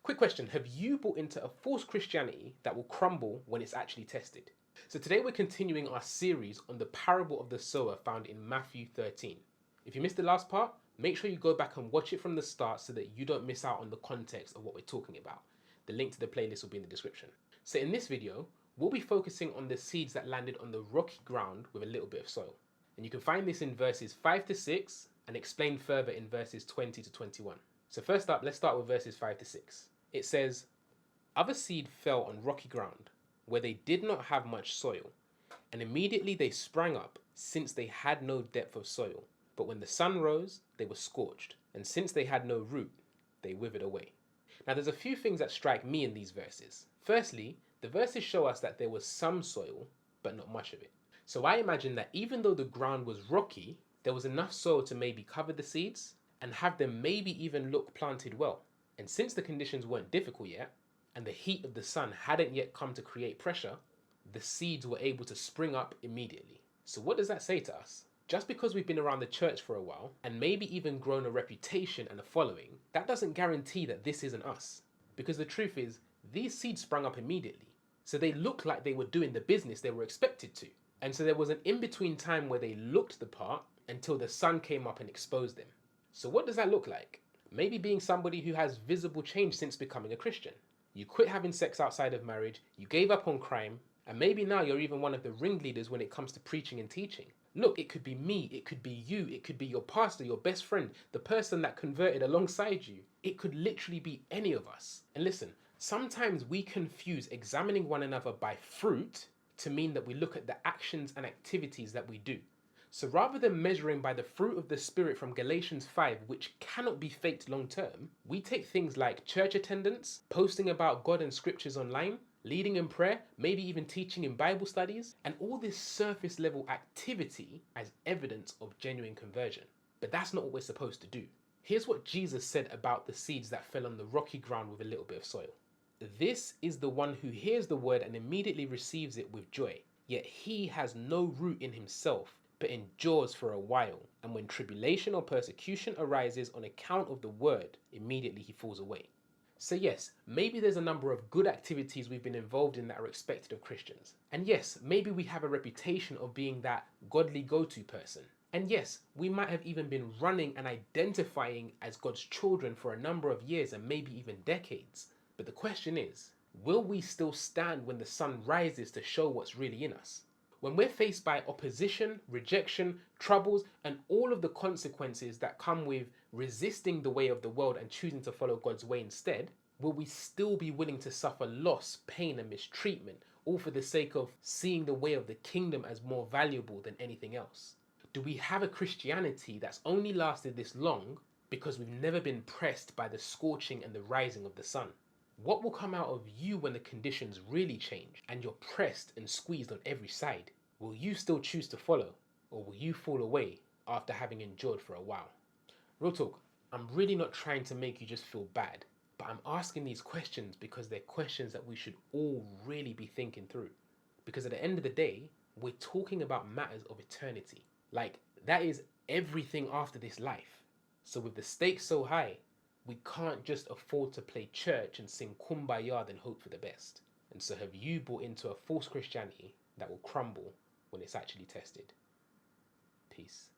Quick question, have you bought into a false Christianity that will crumble when it's actually tested? So today we're continuing our series on the parable of the sower found in Matthew 13. If you missed the last part, make sure you go back and watch it from the start so that you don't miss out on the context of what we're talking about. The link to the playlist will be in the description. So in this video, we'll be focusing on the seeds that landed on the rocky ground with a little bit of soil. And you can find this in verses 5 to 6 and explained further in verses 20 to 21. So first up, let's start with verses 5 to 6. It says, "Other seed fell on rocky ground, where they did not have much soil, and immediately they sprang up, since they had no depth of soil. But when the sun rose, they were scorched, and since they had no root, they withered away." Now there's a few things that strike me in these verses. Firstly, the verses show us that there was some soil, but not much of it. So I imagine that even though the ground was rocky, there was enough soil to maybe cover the seeds and have them maybe even look planted well. And since the conditions weren't difficult yet, and the heat of the sun hadn't yet come to create pressure, the seeds were able to spring up immediately. So what does that say to us? Just because we've been around the church for a while, and maybe even grown a reputation and a following, that doesn't guarantee that this isn't us. Because the truth is, these seeds sprung up immediately. So they looked like they were doing the business they were expected to. And so there was an in-between time where they looked the part until the sun came up and exposed them. So what does that look like? Maybe being somebody who has visible change since becoming a Christian. You quit having sex outside of marriage, you gave up on crime, and maybe now you're even one of the ringleaders when it comes to preaching and teaching. Look, it could be me, it could be you, it could be your pastor, your best friend, the person that converted alongside you. It could literally be any of us. And listen, sometimes we confuse examining one another by fruit to mean that we look at the actions and activities that we do. So rather than measuring by the fruit of the Spirit from Galatians 5, which cannot be faked long term, we take things like church attendance, posting about God and scriptures online, leading in prayer, maybe even teaching in Bible studies, and all this surface level activity as evidence of genuine conversion. But that's not what we're supposed to do. Here's what Jesus said about the seeds that fell on the rocky ground with a little bit of soil. "This is the one who hears the word and immediately receives it with joy. Yet he has no root in himself, but endures for a while. And when tribulation or persecution arises on account of the word, immediately he falls away." So yes, maybe there's a number of good activities we've been involved in that are expected of Christians. And yes, maybe we have a reputation of being that godly go-to person. And yes, we might have even been running and identifying as God's children for a number of years and maybe even decades. But the question is, will we still stand when the sun rises to show what's really in us? When we're faced by opposition, rejection, troubles, and all of the consequences that come with resisting the way of the world and choosing to follow God's way instead, will we still be willing to suffer loss, pain, and mistreatment, all for the sake of seeing the way of the kingdom as more valuable than anything else? Do we have a Christianity that's only lasted this long because we've never been pressed by the scorching and the rising of the sun? What will come out of you when the conditions really change and you're pressed and squeezed on every side? Will you still choose to follow, or will you fall away after having endured for a while? Real talk, I'm really not trying to make you just feel bad, but I'm asking these questions because they're questions that we should all really be thinking through. Because at the end of the day, we're talking about matters of eternity. Like, that is everything after this life. So with the stakes so high, we can't just afford to play church and sing kumbaya and hope for the best. And so have you bought into a false Christianity that will crumble when it's actually tested? Peace.